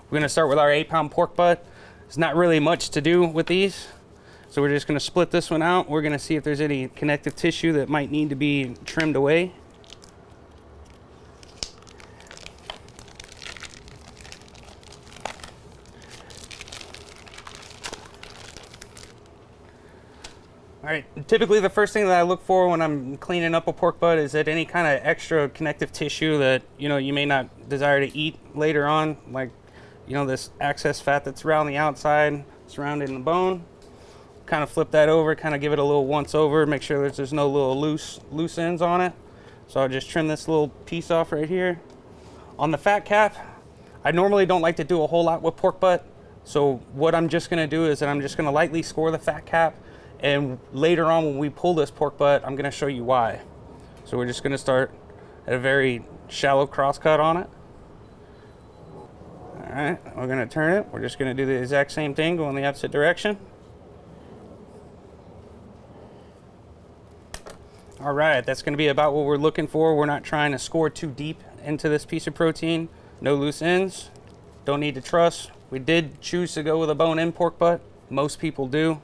We're gonna start with our 8-pound pork butt. There's not really much to do with these. So we're just gonna split this one out. We're gonna see if there's any connective tissue that might need to be trimmed away. All right, typically the first thing that I look for when I'm cleaning up a pork butt is that any kind of extra connective tissue that, you may not desire to eat later on, like, this excess fat that's around the outside surrounding the bone. Kind of flip that over, kind of give it a little once over, make sure that there's no little loose ends on it. So I'll just trim this little piece off right here. On the fat cap, I normally don't like to do a whole lot with pork butt. So what I'm just gonna do is that I'm just gonna lightly score the fat cap, and later on when we pull this pork butt, I'm gonna show you why. So we're just gonna start at a very shallow cross cut on it. All right, we're gonna turn it. We're just gonna do the exact same thing, go in the opposite direction. All right, that's gonna be about what we're looking for. We're not trying to score too deep into this piece of protein. No loose ends, don't need to truss. We did choose to go with a bone-in pork butt. Most people do.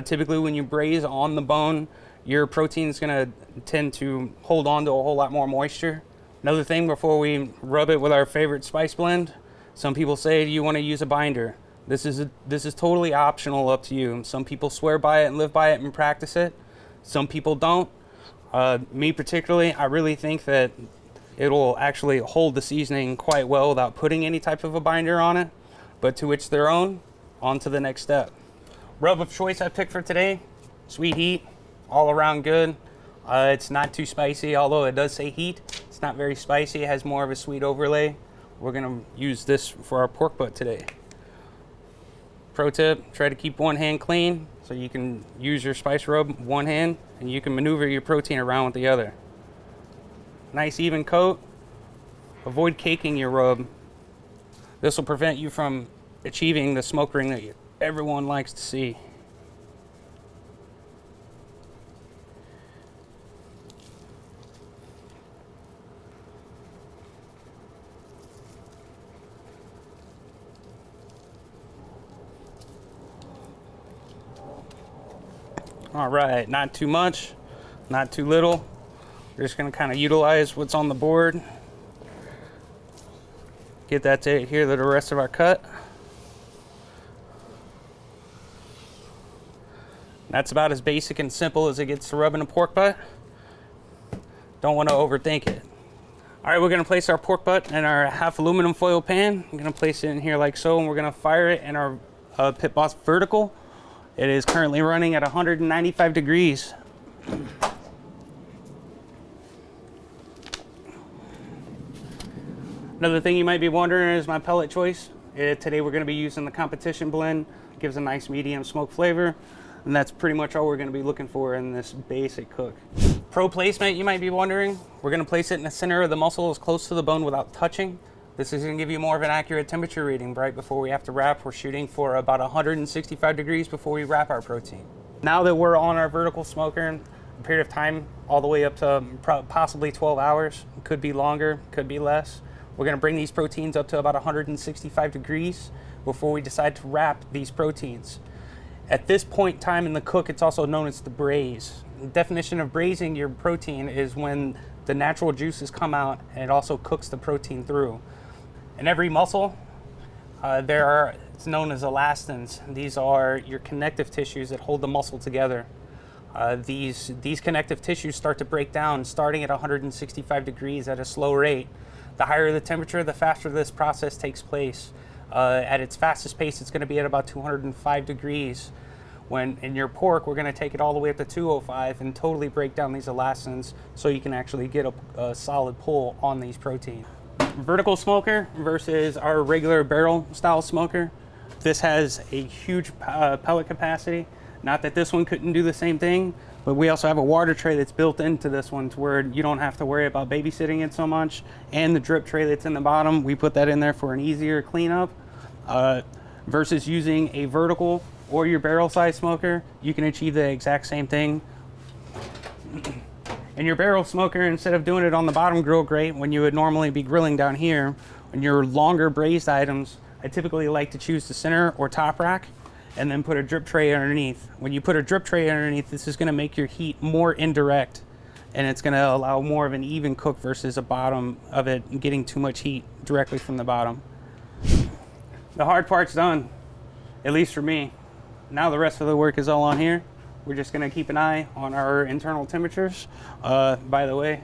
Typically when you braise on the bone, your protein is gonna tend to hold on to a whole lot more moisture. Another thing before we rub it with our favorite spice blend, some people say, do you wanna use a binder? This is totally optional, up to you. Some people swear by it and live by it and practice it. Some people don't. Me particularly, I really think that it'll actually hold the seasoning quite well without putting any type of a binder on it, but to each their own. On to the next step. Rub of choice I picked for today, Sweet Heat, all around good. It's not too spicy, although it does say heat. It's not very spicy, it has more of a sweet overlay. We're gonna use this for our pork butt today. Pro tip, try to keep one hand clean so you can use your spice rub one hand and you can maneuver your protein around with the other. Nice even coat. Avoid caking your rub. This will prevent you from achieving the smoke ring that everyone likes to see. All right, not too much, not too little. We're just gonna kind of utilize what's on the board. Get that to adhere to the rest of our cut. That's about as basic and simple as it gets to rubbing a pork butt. Don't want to overthink it. All right, we're gonna place our pork butt in our half aluminum foil pan. I'm gonna place it in here like so, and we're gonna fire it in our Pit Boss vertical. It is currently running at 195 degrees. Another thing you might be wondering is my pellet choice. Today we're gonna be using the competition blend. It gives a nice medium smoke flavor, and that's pretty much all we're gonna be looking for in this basic cook. Pro placement, you might be wondering. We're gonna place it in the center of the muscle as close to the bone without touching. This is gonna give you more of an accurate temperature reading. Right before we have to wrap, we're shooting for about 165 degrees before we wrap our protein. Now that we're on our vertical smoker, a period of time all the way up to possibly 12 hours, could be longer, could be less. We're gonna bring these proteins up to about 165 degrees before we decide to wrap these proteins. At this point in time in the cook, it's also known as the braise. The definition of braising your protein is when the natural juices come out and it also cooks the protein through. In every muscle, it's known as elastins. These are your connective tissues that hold the muscle together. These connective tissues start to break down starting at 165 degrees at a slow rate. The higher the temperature, the faster this process takes place. At its fastest pace, it's gonna be at about 205 degrees. When in your pork, we're gonna take it all the way up to 205 and totally break down these elastins so you can actually get a solid pull on these proteins. Vertical smoker versus our regular barrel style smoker. This has a huge pellet capacity. Not that this one couldn't do the same thing, but we also have a water tray that's built into this one to where you don't have to worry about babysitting it so much. And the drip tray that's in the bottom, we put that in there for an easier cleanup. Versus using a vertical or your barrel size smoker, you can achieve the exact same thing. In your barrel smoker, instead of doing it on the bottom grill grate when you would normally be grilling down here, on your longer braised items, I typically like to choose the center or top rack and then put a drip tray underneath. When you put a drip tray underneath, this is gonna make your heat more indirect, and it's gonna allow more of an even cook versus a bottom of it getting too much heat directly from the bottom. The hard part's done, at least for me. Now the rest of the work is all on here. We're just gonna keep an eye on our internal temperatures. By the way,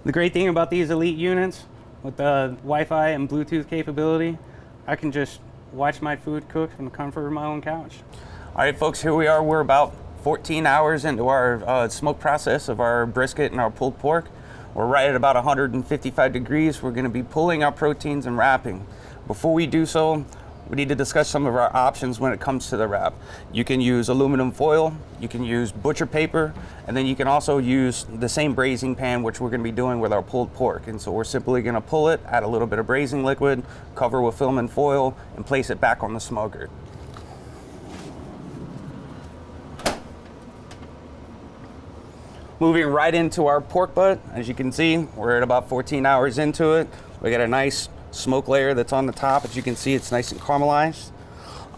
the great thing about these Elite units with the Wi-Fi and Bluetooth capability, I can just watch my food cook from the comfort of my own couch. All right, folks, here we are. We're about 14 hours into our smoke process of our brisket and our pulled pork. We're right at about 155 degrees. We're gonna be pulling our proteins and wrapping. Before we do so, we need to discuss some of our options when it comes to the wrap. You can use aluminum foil, you can use butcher paper, and then you can also use the same braising pan, which we're gonna be doing with our pulled pork. And so we're simply gonna pull it, add a little bit of braising liquid, cover with film and foil, and place it back on the smoker. Moving right into our pork butt. As you can see, we're at about 14 hours into it. We got a nice smoke layer that's on the top. As you can see, it's nice and caramelized.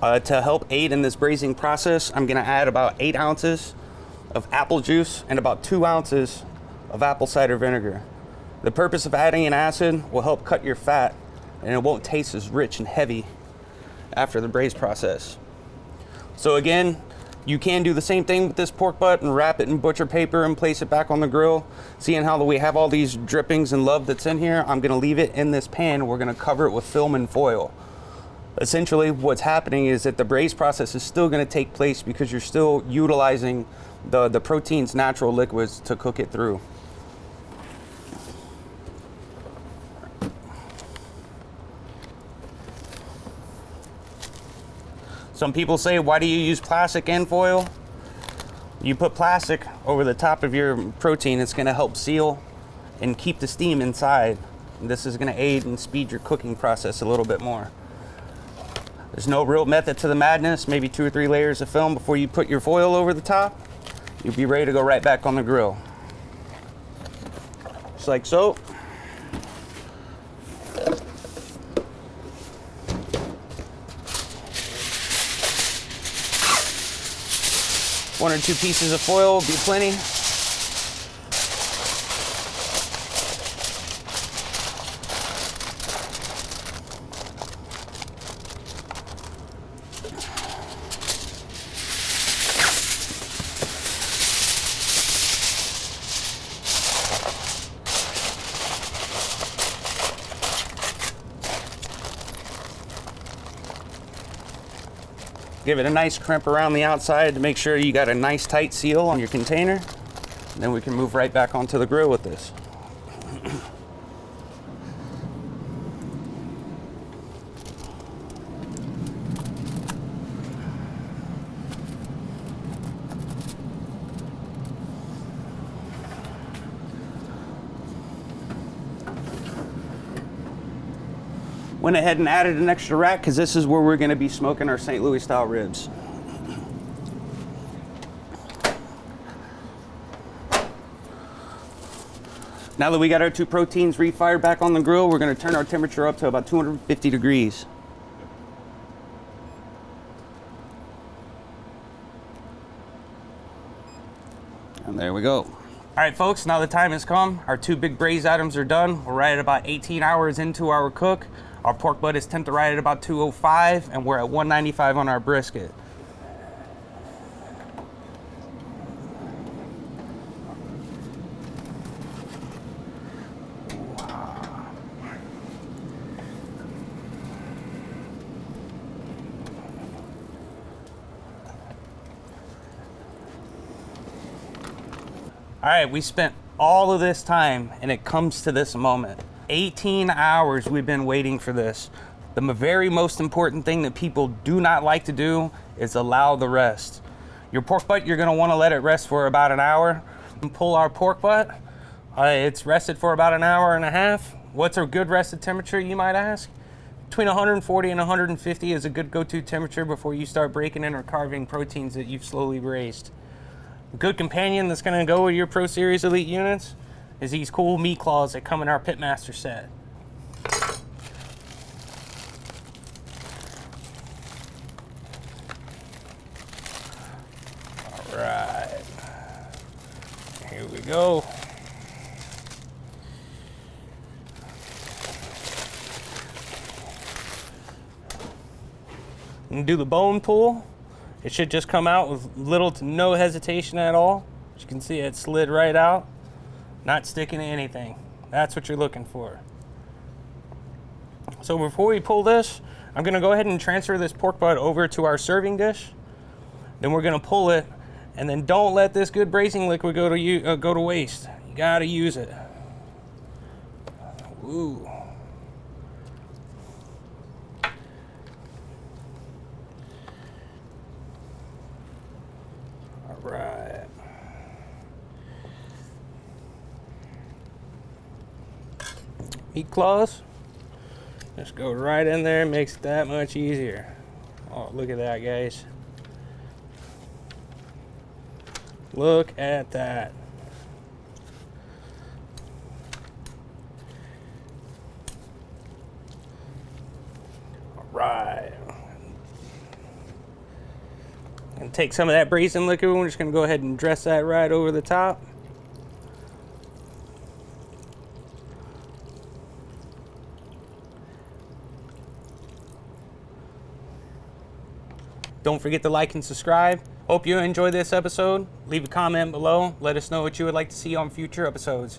To help aid in this braising process, I'm gonna add about 8 ounces of apple juice and about 2 ounces of apple cider vinegar. The purpose of adding an acid will help cut your fat, and it won't taste as rich and heavy after the braise process. So again, you can do the same thing with this pork butt and wrap it in butcher paper and place it back on the grill. Seeing how we have all these drippings and love that's in here, I'm gonna leave it in this pan. We're gonna cover it with film and foil. Essentially, what's happening is that the braise process is still gonna take place because you're still utilizing the protein's natural liquids to cook it through. Some people say, why do you use plastic and foil? You put plastic over the top of your protein, it's gonna help seal and keep the steam inside. This is gonna aid and speed your cooking process a little bit more. There's no real method to the madness, maybe 2 or 3 layers of film before you put your foil over the top. You'll be ready to go right back on the grill. Just like so. One or 2 pieces of foil will be plenty. Give it a nice crimp around the outside to make sure you got a nice tight seal on your container. And then we can move right back onto the grill with this. Went ahead and added an extra rack because this is where we're going to be smoking our St. Louis style ribs. Now that we got our 2 proteins refired back on the grill, we're going to turn our temperature up to about 250 degrees. And there we go. All right, folks, now the time has come. Our 2 big braise items are done. We're right at about 18 hours into our cook. Our pork butt is temped right at about 205, and we're at 195 on our brisket. All right, we spent all of this time, and it comes to this moment. 18 hours we've been waiting for this. The very most important thing that people do not like to do is allow the rest. Your pork butt, you're gonna wanna let it rest for about an hour. And pull our pork butt, it's rested for about an hour and a half. What's a good rested temperature, you might ask? Between 140 and 150 is a good go-to temperature before you start breaking in or carving proteins that you've slowly braised. A good companion that's gonna go with your Pro Series Elite units is these cool meat claws that come in our Pitmaster set. go. And do the bone pull. It should just come out with little to no hesitation at all. As you can see, it slid right out, not sticking to anything. That's what you're looking for. So before we pull this, I'm gonna go ahead and transfer this pork butt over to our serving dish. Then we're gonna pull it, and then don't let this good braising liquid go to waste. You gotta use it. Ooh. All right. Meat claws. Just go right in there, makes it that much easier. Oh, look at that, guys. Look at that. All right. And take some of that braising liquid. We're just gonna go ahead and dress that right over the top. Don't forget to like and subscribe. Hope you enjoyed this episode. Leave a comment below. Let us know what you would like to see on future episodes.